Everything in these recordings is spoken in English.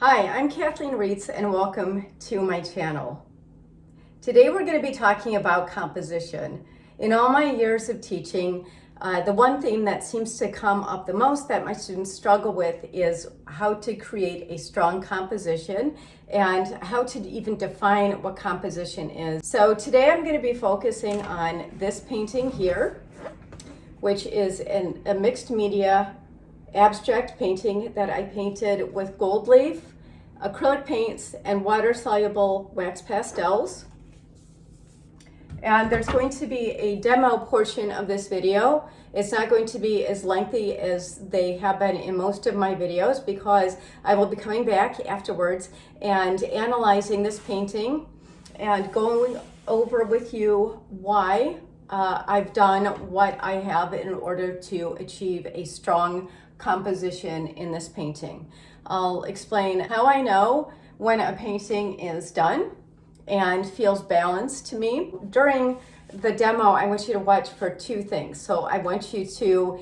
Hi, I'm Kathleen Reitz and welcome to my channel. Today we're going to be talking about composition. In all my years of teaching, the one theme that seems to come up the most that my students struggle with is how to create a strong composition and how to even define what composition is. So today I'm going to be focusing on this painting here, which is a mixed media abstract painting that I painted with gold leaf, acrylic paints, and water-soluble wax pastels. And there's going to be a demo portion of this video. It's not going to be as lengthy as they have been in most of my videos because I will be coming back afterwards and analyzing this painting and going over with you why I've done what I have in order to achieve a strong composition in this painting. I'll explain how I know when a painting is done and feels balanced to me. During the demo, I want you to watch for two things. So I want you to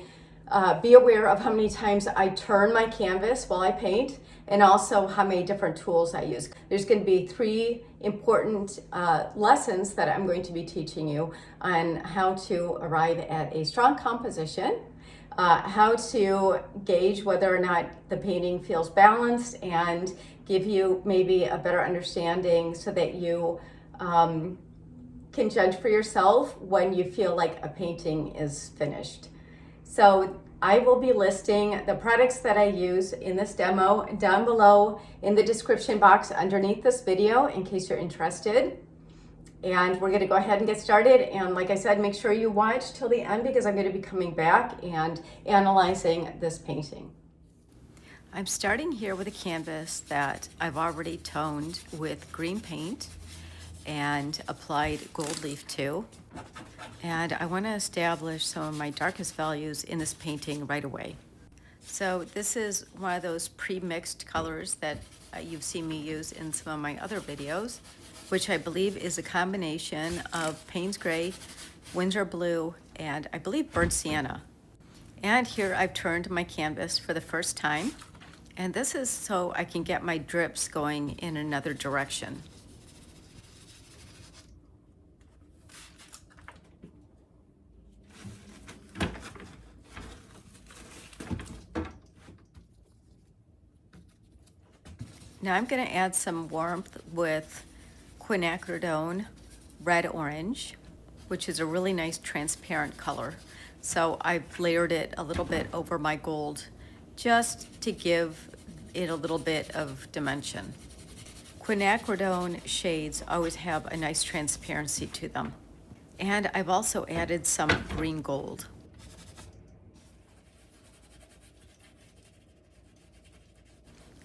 be aware of how many times I turn my canvas while I paint, and also how many different tools I use. There's going to be three important lessons that I'm going to be teaching you on how to arrive at a strong composition, how to gauge whether or not the painting feels balanced, and give you maybe a better understanding so that you can judge for yourself when you feel like a painting is finished. So I will be listing the products that I use in this demo down below in the description box underneath this video in case you're interested. And we're going to go ahead and get started. And like I said, make sure you watch till the end because I'm going to be coming back and analyzing this painting. I'm starting here with a canvas that I've already toned with green paint and applied gold leaf to. And I want to establish some of my darkest values in this painting right away. So this is one of those pre-mixed colors that you've seen me use in some of my other videos, which I believe is a combination of Payne's Gray, Windsor Blue, and I believe burnt sienna. And here I've turned my canvas for the first time. And this is so I can get my drips going in another direction. Now I'm going to add some warmth with quinacridone red orange, which is a really nice transparent color. So I've layered it a little bit over my gold just to give it a little bit of dimension. Quinacridone shades always have a nice transparency to them. And I've also added some green gold.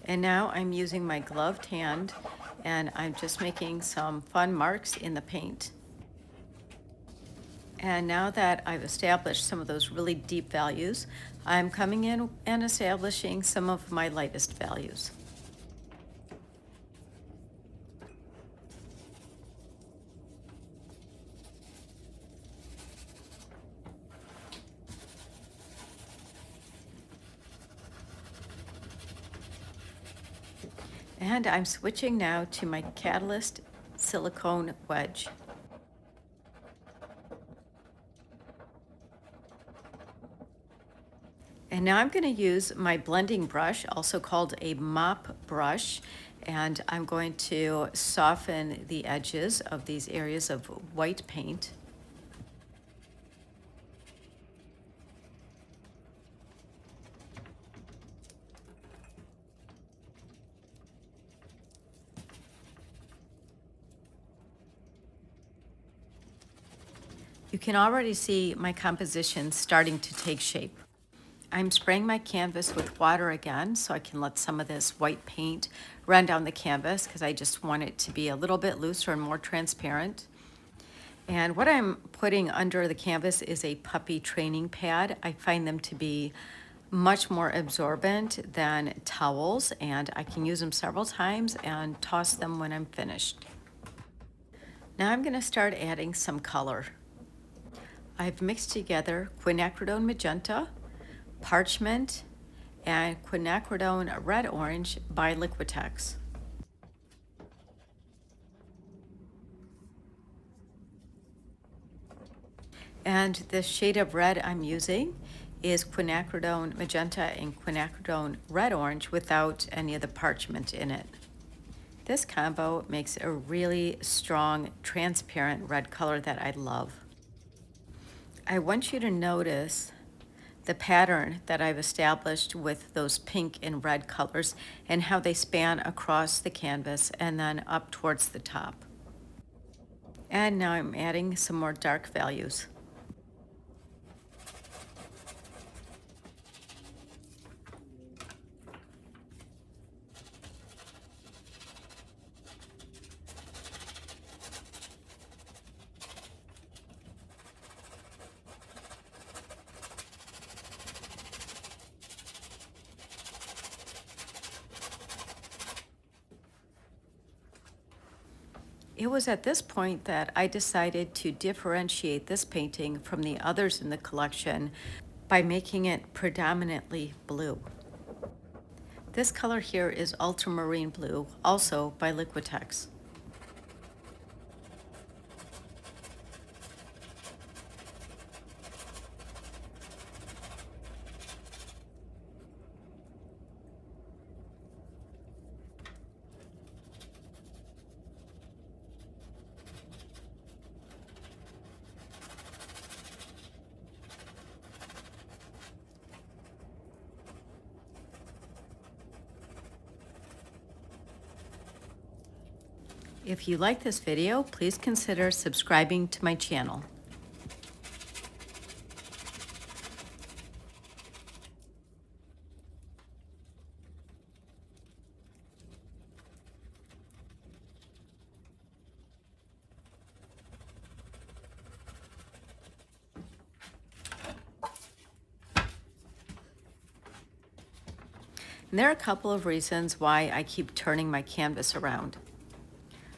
And now I'm using my gloved hand and I'm just making some fun marks in the paint. And now that I've established some of those really deep values, I'm coming in and establishing some of my lightest values. And I'm switching now to my Catalyst silicone wedge. And now I'm going to use my blending brush, also called a mop brush, and I'm going to soften the edges of these areas of white paint. You can already see my composition starting to take shape. I'm spraying my canvas with water again so I can let some of this white paint run down the canvas because I just want it to be a little bit looser and more transparent. And what I'm putting under the canvas is a puppy training pad. I find them to be much more absorbent than towels, and I can use them several times and toss them when I'm finished. Now I'm going to start adding some color. I've mixed together quinacridone magenta, parchment, and quinacridone red orange by Liquitex. And the shade of red I'm using is quinacridone magenta and quinacridone red orange without any of the parchment in it. This combo makes a really strong, transparent red color that I love. I want you to notice the pattern that I've established with those pink and red colors and how they span across the canvas and then up towards the top. And now I'm adding some more dark values. It was at this point that I decided to differentiate this painting from the others in the collection by making it predominantly blue. This color here is ultramarine blue, also by Liquitex. If you like this video, please consider subscribing to my channel. And there are a couple of reasons why I keep turning my canvas around.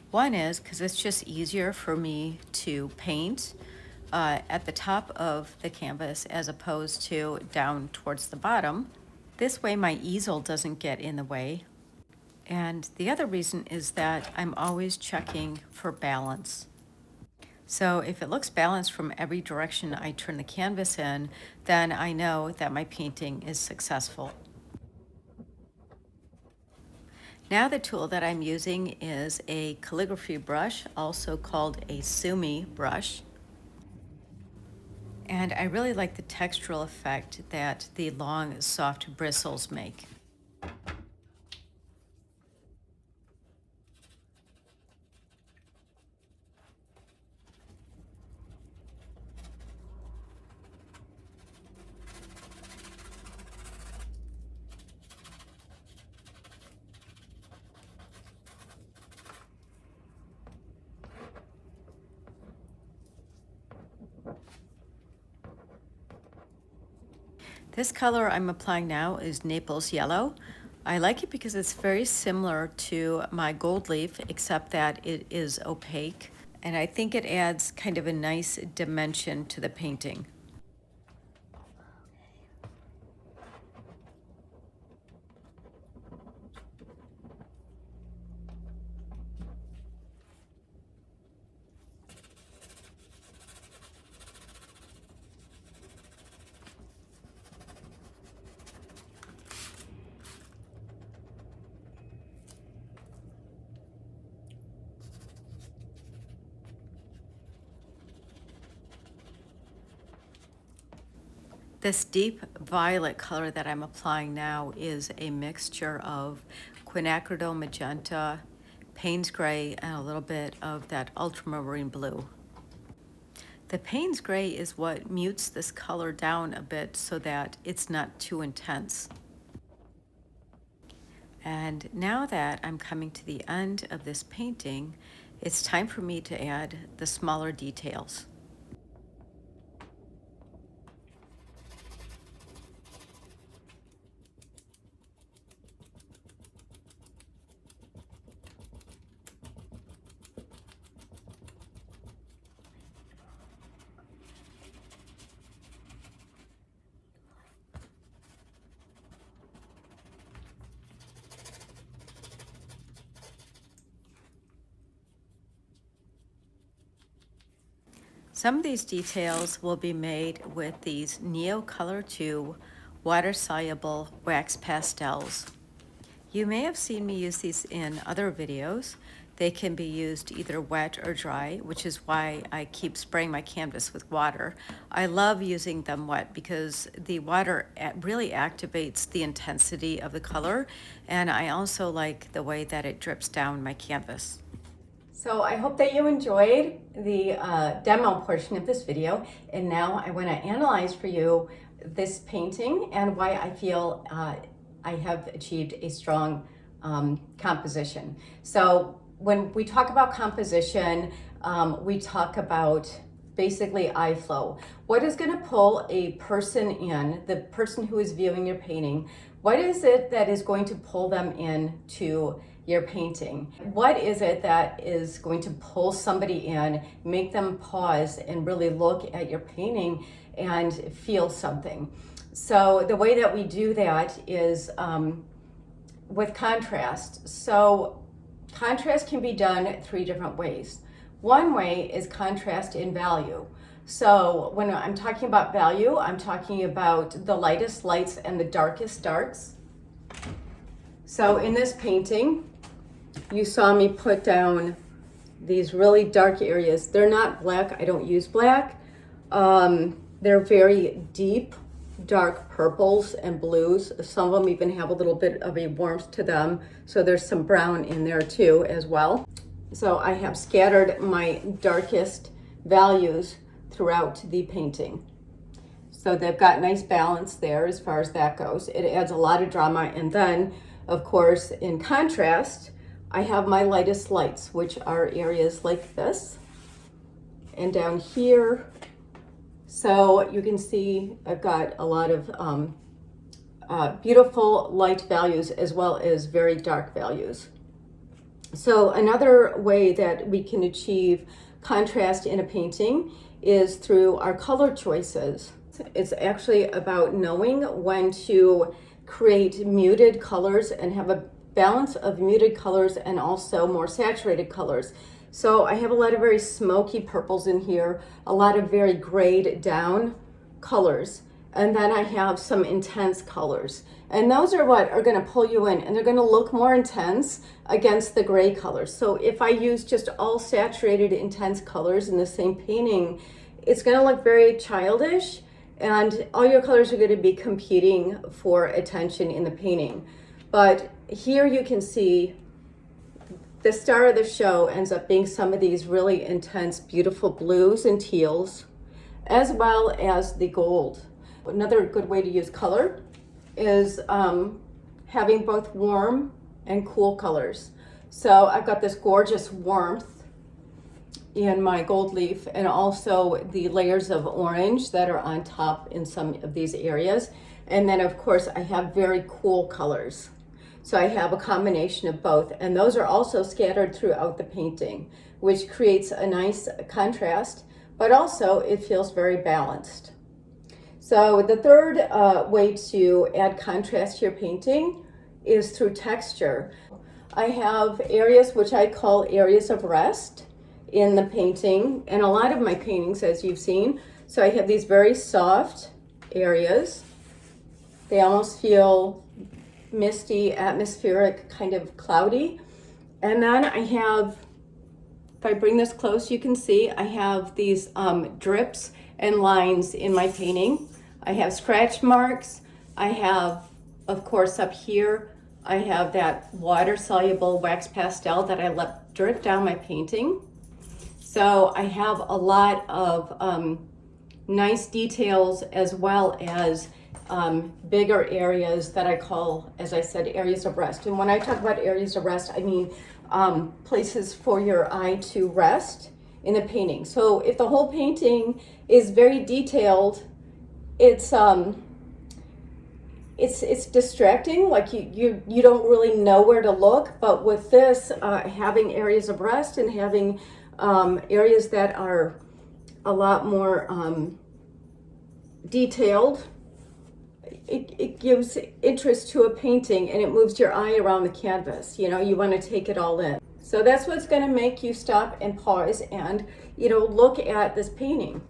One is because it's just easier for me to paint at the top of the canvas as opposed to down towards the bottom. This way my easel doesn't get in the way. And the other reason is that I'm always checking for balance. So if it looks balanced from every direction I turn the canvas in, then I know that my painting is successful. Now the tool that I'm using is a calligraphy brush, also called a sumi brush. And I really like the textural effect that the long, soft bristles make. This color I'm applying now is Naples yellow. I like it because it's very similar to my gold leaf, except that it is opaque. And I think it adds kind of a nice dimension to the painting. This deep violet color that I'm applying now is a mixture of quinacridone magenta, Payne's gray, and a little bit of that ultramarine blue. The Payne's gray is what mutes this color down a bit so that it's not too intense. And now that I'm coming to the end of this painting, it's time for me to add the smaller details. Some of these details will be made with these Neocolor II water-soluble wax pastels. You may have seen me use these in other videos. They can be used either wet or dry, which is why I keep spraying my canvas with water. I love using them wet because the water really activates the intensity of the color, and I also like the way that it drips down my canvas. So I hope that you enjoyed the demo portion of this video, and now I want to analyze for you this painting and why I feel I have achieved a strong composition. So when we talk about composition, we talk about basically eye flow. What is going to pull a person in, the person who is viewing your painting? What is it that is going to pull them in to your painting? What is it that is going to pull somebody in, make them pause and really look at your painting and feel something? So the way that we do that is with contrast. So contrast can be done 3 different ways. One way is contrast in value. So when I'm talking about value, I'm talking about the lightest lights and the darkest darks. So in this painting, you saw me put down these really dark areas. They're not black, I don't use black. They're very deep, dark purples and blues. Some of them even have a little bit of a warmth to them. So there's some brown in there too as well. So I have scattered my darkest values throughout the painting. So they've got nice balance there as far as that goes. It adds a lot of drama. And then, of course, in contrast, I have my lightest lights, which are areas like this and down here. So you can see I've got a lot of beautiful light values as well as very dark values. So another way that we can achieve contrast in a painting is through our color choices. It's actually about knowing when to create muted colors and have a balance of muted colors and also more saturated colors. So I have a lot of very smoky purples in here, a lot of very grayed down colors, and then I have some intense colors. And those are what are going to pull you in, and they're going to look more intense against the gray colors. So if I use just all saturated intense colors in the same painting, it's going to look very childish, and all your colors are going to be competing for attention in the painting. But here you can see the star of the show ends up being some of these really intense, beautiful blues and teals, as well as the gold. Another good way to use color is having both warm and cool colors. So I've got this gorgeous warmth in my gold leaf, and also the layers of orange that are on top in some of these areas. And then of course I have very cool colors. So I have a combination of both, and those are also scattered throughout the painting, which creates a nice contrast, but also it feels very balanced. So the third way to add contrast to your painting is through texture. I have areas which I call areas of rest in the painting, and a lot of my paintings, as you've seen. So I have these very soft areas. They almost feel misty, atmospheric, kind of cloudy. And then I have, if I bring this close, you can see I have these drips and lines in my painting. I have scratch marks. I have, of course, up here, I have that water-soluble wax pastel that I let drip down my painting. So I have a lot of nice details as well as bigger areas that I call, as I said, areas of rest. And when I talk about areas of rest, I mean places for your eye to rest in the painting. So if the whole painting is very detailed, it's distracting, like you don't really know where to look. But with this, having areas of rest and having areas that are a lot more detailed, it gives interest to a painting, and it moves your eye around the canvas. You know, you want to take it all in. So that's what's going to make you stop and pause and, look at this painting.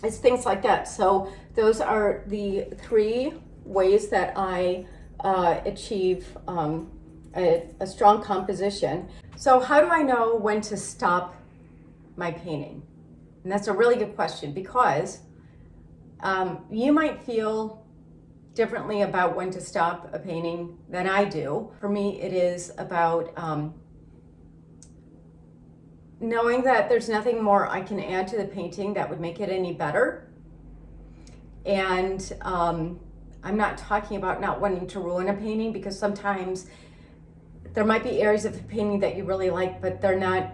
It's things like that. So those are the 3 ways that I achieve a strong composition. So how do I know when to stop my painting? And that's a really good question, because you might feel differently about when to stop a painting than I do. For me, it is about knowing that there's nothing more I can add to the painting that would make it any better. And I'm not talking about not wanting to ruin a painting, because sometimes there might be areas of the painting that you really like, but they're not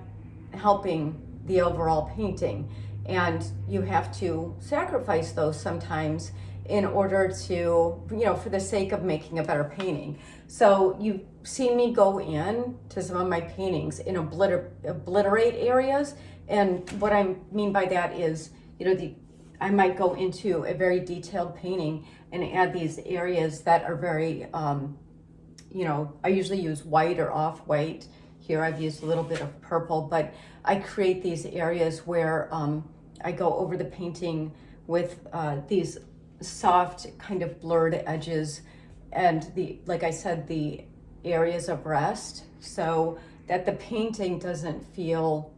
helping the overall painting. And you have to sacrifice those sometimes in order to, for the sake of making a better painting. So you've seen me go in to some of my paintings and obliterate areas. And what I mean by that is, I might go into a very detailed painting and add these areas that are very, I usually use white or off-white. Here I've used a little bit of purple, but I create these areas where I go over the painting with these soft kind of blurred edges and like I said, the areas of rest, so that the painting doesn't feel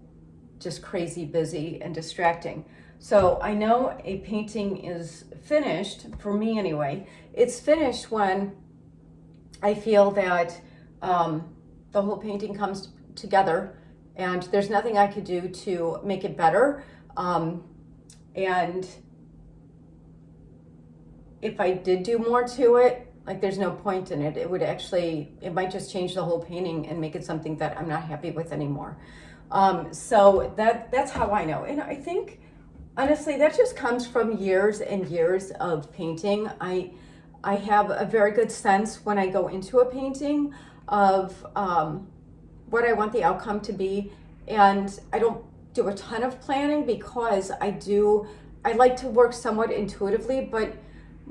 just crazy busy and distracting. So I know a painting is finished, for me anyway. It's finished when I feel that the whole painting comes together and there's nothing I could do to make it better. And if I did do more to it, like, there's no point in it. It might just change the whole painting and make it something that I'm not happy with anymore. So that's how I know. And I think, honestly, that just comes from years and years of painting. I have a very good sense when I go into a painting of what I want the outcome to be. And I don't do a ton of planning, because I like to work somewhat intuitively, but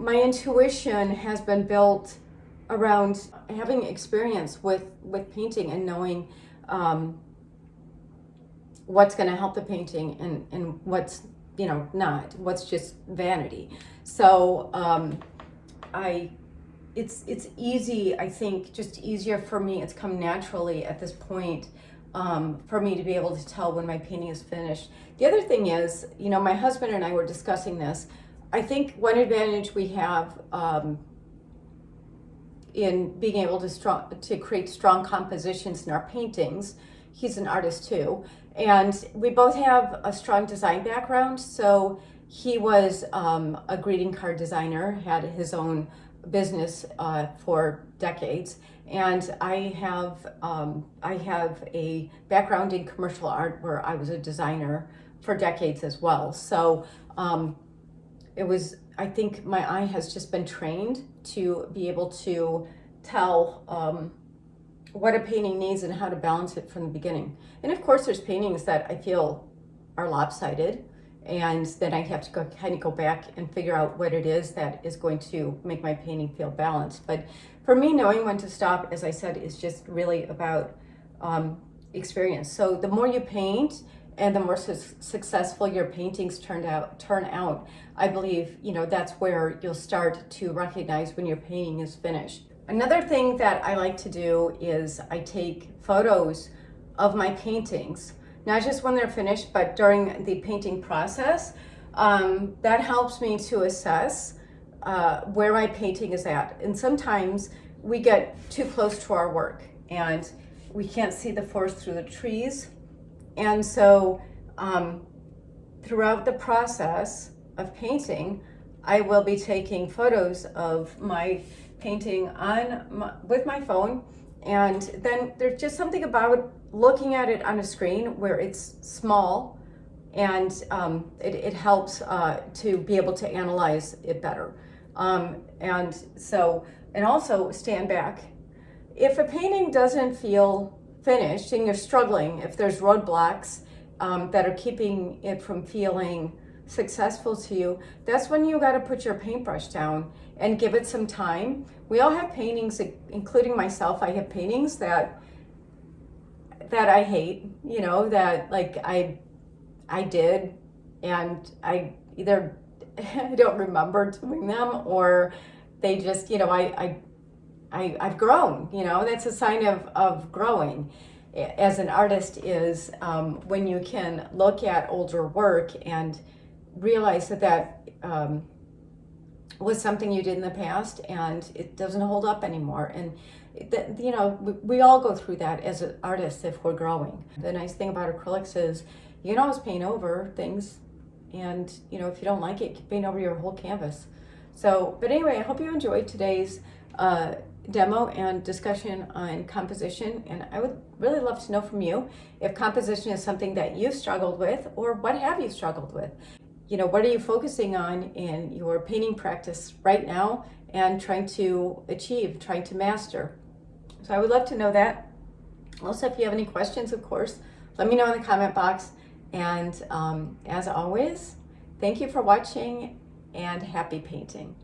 my intuition has been built around having experience with painting and knowing what's going to help the painting and what's not, what's just vanity. So it's easy, I think, just easier for me. It's come naturally at this point for me to be able to tell when my painting is finished. The other thing is, my husband and I were discussing this. I think one advantage we have in being able to create strong compositions in our paintings, he's an artist too, and we both have a strong design background. So he was a greeting card designer, had his own business for decades, and I have a background in commercial art where I was a designer for decades as well. So I think my eye has just been trained to be able to tell what a painting needs and how to balance it from the beginning. And of course, there's paintings that I feel are lopsided, and then I have to go back and figure out what it is that is going to make my painting feel balanced. But for me, knowing when to stop, as I said, is just really about experience. So the more you paint and the more successful your paintings turn out, I believe, that's where you'll start to recognize when your painting is finished. Another thing that I like to do is I take photos of my paintings, not just when they're finished, but during the painting process. That helps me to assess where my painting is at. And sometimes we get too close to our work and we can't see the forest through the trees. And so throughout the process of painting, I will be taking photos of my painting with my phone. And then there's just something about looking at it on a screen where it's small, and it helps to be able to analyze it better. And also stand back. If a painting doesn't feel finished and you're struggling, if there's roadblocks that are keeping it from feeling successful to you, that's when you got to put your paintbrush down and give it some time. We all have paintings, including myself. I have paintings that that I hate, you know, that like I did, and I either I don't remember doing them, or they just, you know, I've grown, you know. That's a sign of growing as an artist, is when you can look at older work and realize that was something you did in the past and it doesn't hold up anymore. And that, you know, we all go through that as artists if we're growing. The nice thing about acrylics is you can always paint over things, and you know, if you don't like it, you can paint over your whole canvas. So, but anyway, I hope you enjoyed today's demo and discussion on composition, and I would really love to know from you if composition is something that you've struggled with, or what have you struggled with. You know, what are you focusing on in your painting practice right now and trying to achieve, trying to master? So I would love to know that. Also, if you have any questions, of course, let me know in the comment box. And as always, thank you for watching, and happy painting.